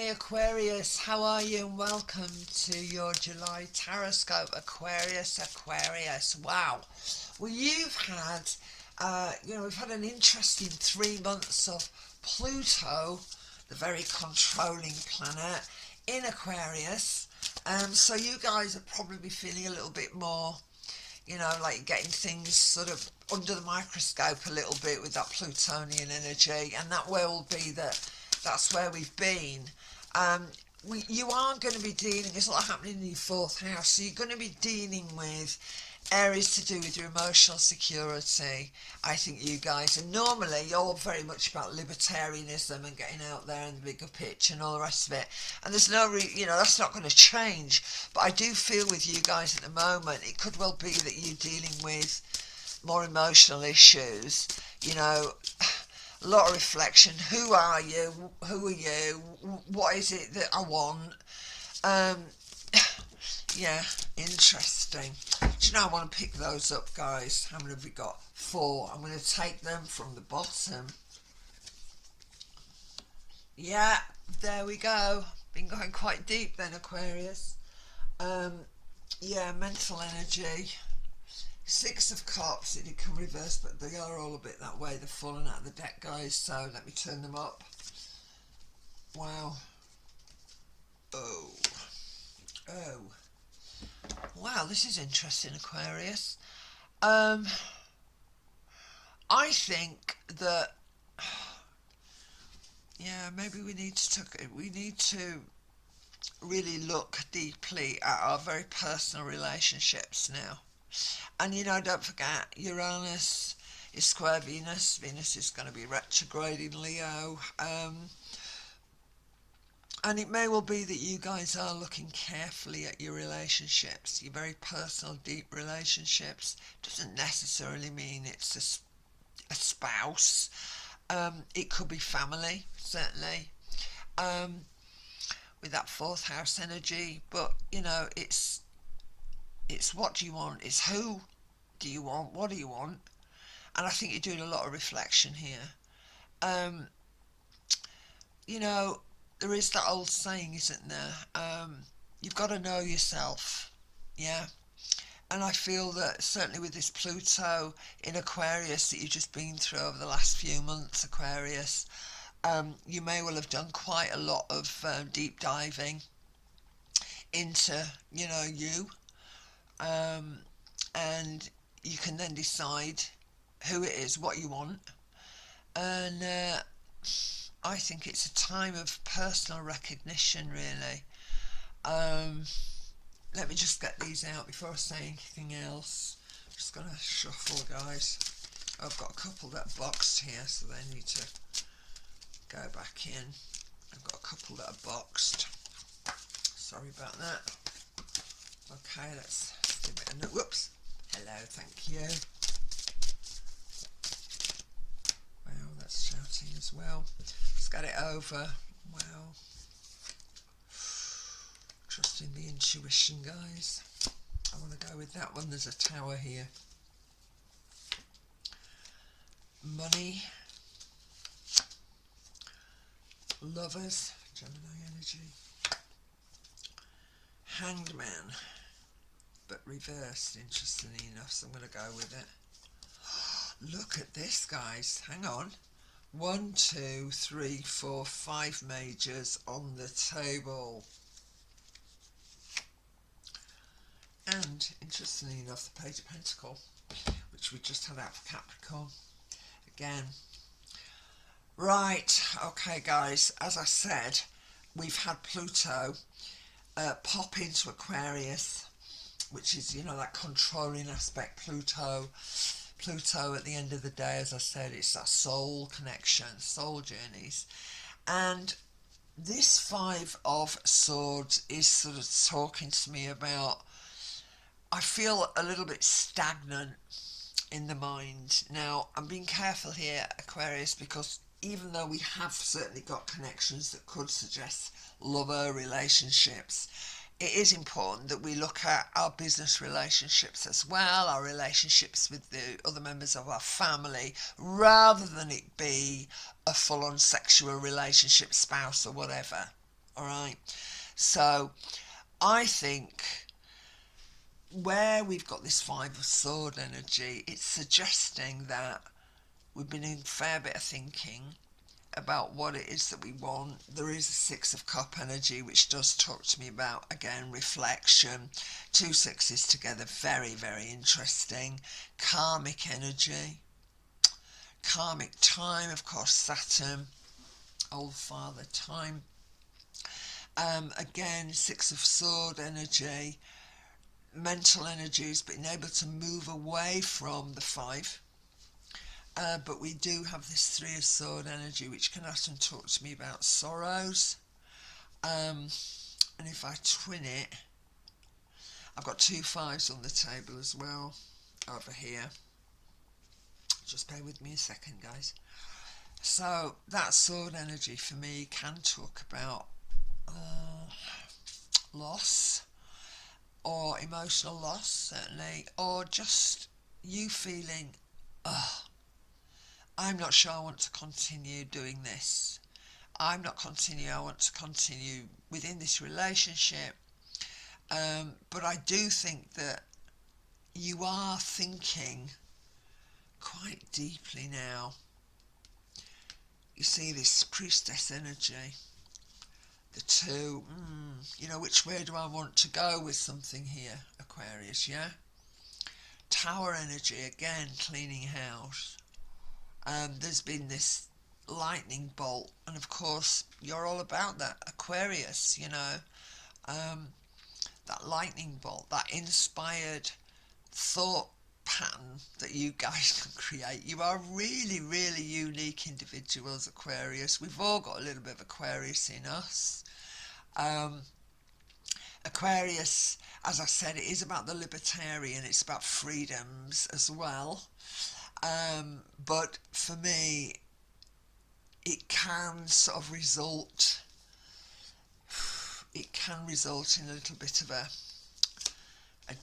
Hey Aquarius, how are you? And welcome to your July Taroscope. Aquarius. Wow. Well, we've had an interesting 3 months of Pluto, the very controlling planet, in Aquarius. So you guys are probably feeling a little bit more, like getting things sort of under the microscope a little bit with that Plutonian energy, and that will be that's where we've been. Um, you are going to be dealing, there's a lot happening in your fourth house, so you're going to be dealing with areas to do with your emotional security. I think you guys, and normally you're very much about libertarianism and getting out there in the bigger picture and all the rest of it. And there's that's not going to change. But I do feel with you guys at the moment, it could well be that you're dealing with more emotional issues, you know. A lot of reflection. Who are you? Who are you? What is it that I want? Um, yeah, interesting. Do you know, I want to pick those up, guys. How many have we got? 4. I'm going to take them from the bottom. Yeah, there we go. Been going quite deep then, Aquarius. Yeah, mental energy. 6 of Cups, it did come reversed, but they are all a bit that way. They're falling out of the deck, guys, so let me turn them up. Wow. Oh. Oh. Wow, this is interesting, Aquarius. I think that, yeah, maybe we need to really look deeply at our very personal relationships now. And don't forget, Uranus is square Venus. Venus is going to be retrograde in Leo. And it may well be that you guys are looking carefully at your relationships, your very personal, deep relationships. Doesn't necessarily mean it's a spouse. It could be family, certainly, with that fourth house energy. But, it's what do you want? It's who do you want? What do you want? And I think you're doing a lot of reflection here. Um, there is that old saying, isn't there? You've got to know yourself. Yeah. And I feel that certainly with this Pluto in Aquarius that you've just been through over the last few months, Aquarius, you may well have done quite a lot of deep diving into, you. And you can then decide who it is, what you want. And I think it's a time of personal recognition, really. Um, Let me just get these out before I say anything else. I'm just going to shuffle, guys. I've got a couple that are boxed here, so they need to go back in. I've got a couple that are boxed. Sorry about that. Okay, let's give it a note. Whoops. Hello, thank you. Wow, that's shouting as well. Let's get it over. Wow. Trusting the intuition, guys. I want to go with that one. There's a tower here. Money. Lovers. Gemini energy. Hanged Man. But reversed, interestingly enough, so I'm going to go with it. Look at this, guys. Hang on. 1, 2, 3, 4, 5 majors on the table. And, interestingly enough, the Page of Pentacles, which we just had out for Capricorn. Again. Right, okay, guys. As I said, we've had Pluto pop into Aquarius, which is, that controlling aspect. Pluto at the end of the day, as I said, it's that soul connection, soul journeys. And this 5 of Swords is sort of talking to me about, I feel a little bit stagnant in the mind. Now, I'm being careful here, Aquarius, because even though we have certainly got connections that could suggest lover relationships, it is important that we look at our business relationships as well, our relationships with the other members of our family, rather than it be a full-on sexual relationship, spouse or whatever. All right. So I think where we've got this Five of Sword energy, it's suggesting that we've been in a fair bit of thinking about what it is that we want. There is a Six of Cup energy, which does talk to me about, again, reflection. Two sixes together, very, very interesting. Karmic energy, karmic time, of course, Saturn, old father time. Again, Six of Sword energy, mental energies, being able to move away from the five. But we do have this Three of Sword energy, which can often talk to me about sorrows. And if I twin it, I've got two fives on the table as well over here. Just bear with me a second, guys. So that sword energy for me can talk about loss, or emotional loss, certainly, or just you feeling, oh, I'm not sure I want to continue doing this. I want to continue within this relationship. But I do think that you are thinking quite deeply now. You see this priestess energy, the two, which way do I want to go with something here, Aquarius, yeah? Tower energy, again, cleaning house. There's been this lightning bolt, and of course, you're all about that, Aquarius, that lightning bolt, that inspired thought pattern that you guys can create. You are really, really unique individuals, Aquarius. We've all got a little bit of Aquarius in us. Aquarius, as I said, it is about the libertarian, it's about freedoms as well. But for me, it can sort of result in a little bit of a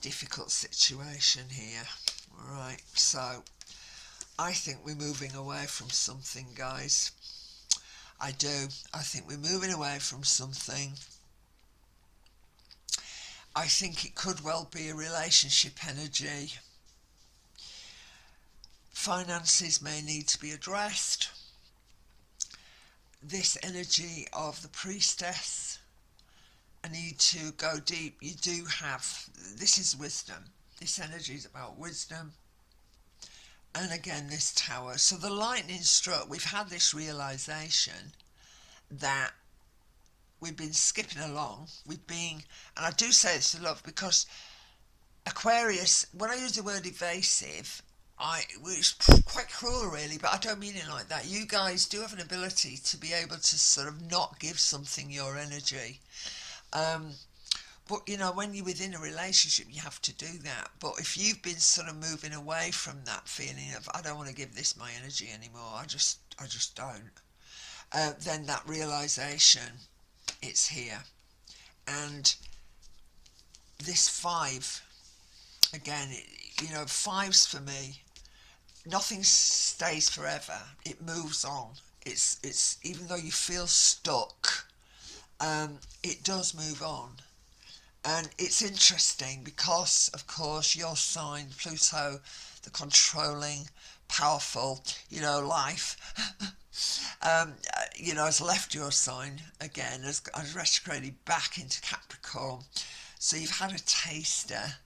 difficult situation here. Right, so I think we're moving away from something, guys. I do. I think we're moving away from something. I think it could well be a relationship energy. Finances may need to be addressed. This energy of the priestess, I need to go deep. You do have, this is wisdom. This energy is about wisdom. And again, this tower. So the lightning struck, we've had this realization that we've been skipping along. And I do say this to love, because Aquarius, when I use the word evasive, it's quite cruel really, but I don't mean it like that. You guys do have an ability to be able to sort of not give something your energy. But when you're within a relationship, you have to do that. But if you've been sort of moving away from that feeling of, I don't want to give this my energy anymore, I just don't, then that realization, it's here. And this five, again, fives for me, nothing stays forever. It moves on. It's even though you feel stuck, it does move on. And it's interesting because, of course, your sign, Pluto, the controlling, powerful, life, has left your sign again, has retrograded back into Capricorn. So you've had a taster,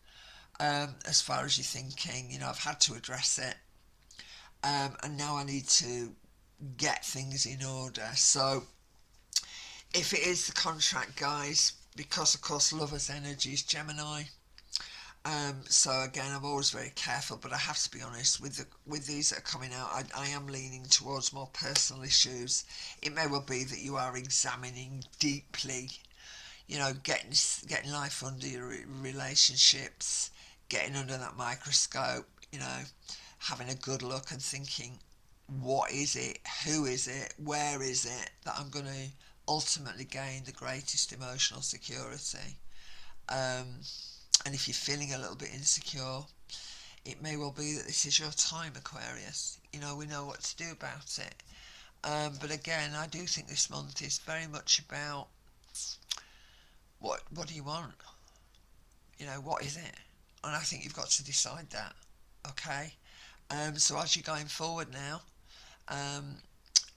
as far as you're thinking, I've had to address it. And now I need to get things in order. So if it is the contract, guys, because of course lovers energy is Gemini, so again, I'm always very careful, but I have to be honest with these that are coming out. I am leaning towards more personal issues. It may well be that you are examining deeply, getting life under your relationships, getting under that microscope, having a good look and thinking, what is it, who is it, where is it that I'm going to ultimately gain the greatest emotional security. And if you're feeling a little bit insecure, it may well be that this is your time, Aquarius. We know what to do about it. But again, I do think this month is very much about What do you want? You know, what is it? And I think you've got to decide that. Okay. So as you're going forward now, um,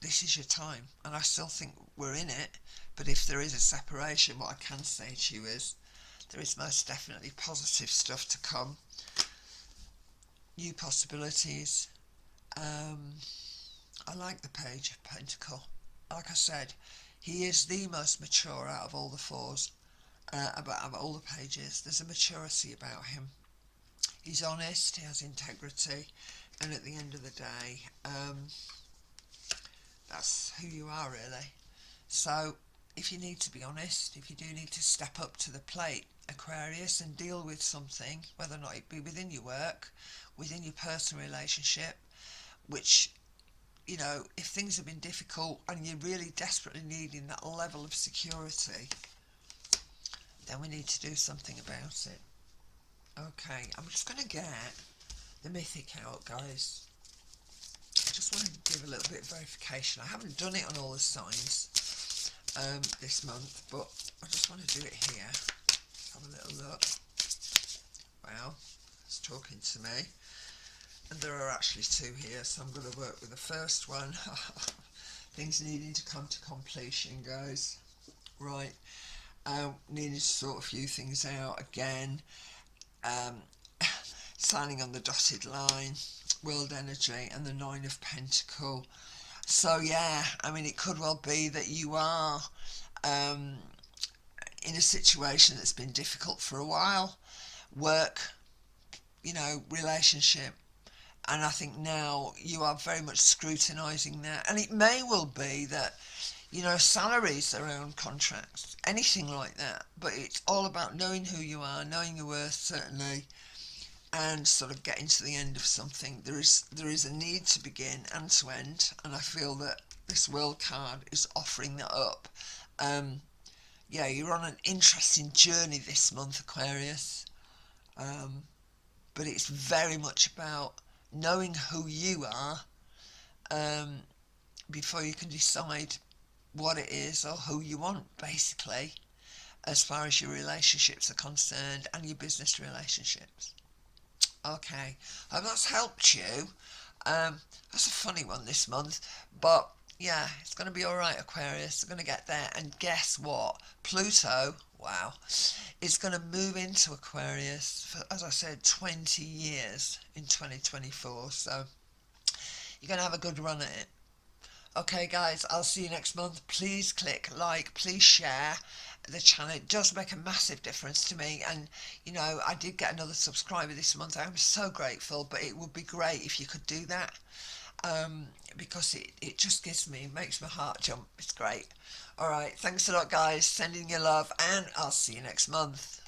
this is your time, and I still think we're in it. But if there is a separation, what I can say to you is there is most definitely positive stuff to come, new possibilities. Um, I like the Page of Pentacle. Like I said, he is the most mature out of all the fours. About all the pages, there's a maturity about him. He's honest, he has integrity, and at the end of the day, that's who you are, really. So, if you need to be honest, if you do need to step up to the plate, Aquarius, and deal with something, whether or not it be within your work, within your personal relationship, which, you know, if things have been difficult and you're really desperately needing that level of security, then we need to do something about it. Okay, I'm just going to get the Mythic out, guys. I just want to give a little bit of verification. I haven't done it on all the signs this month, but I just want to do it here. Have a little look. Wow, it's talking to me. And there are actually two here, so I'm going to work with the first one. Things needing to come to completion, guys. Right. Needing to sort a few things out again. Signing on the dotted line, world energy, and the Nine of Pentacle. So yeah, I mean, it could well be that you are in a situation that's been difficult for a while, work, you know, relationship, and I think now you are very much scrutinising that, and it may well be that, you know, salaries around contracts, anything like that, but it's all about knowing who you are, knowing your worth, certainly, and sort of getting to the end of something. There is a need to begin and to end, and I feel that this World card is offering that up. Yeah, you're on an interesting journey this month, Aquarius, but it's very much about knowing who you are before you can decide what it is or who you want, basically, as far as your relationships are concerned and your business relationships. Okay, I hope that's helped you. That's a funny one this month, but yeah, it's going to be alright, Aquarius. We're going to get there, and guess what? Pluto, wow, is going to move into Aquarius for, as I said, 20 years in 2024, so you're going to have a good run at it. Okay, guys, I'll see you next month. Please click like, please share the channel. It does make a massive difference to me, and you know, I did get another subscriber this month. I'm so grateful, but it would be great if you could do that, because it just makes my heart jump. It's great. Alright, thanks a lot, guys. Sending you love, and I'll see you next month.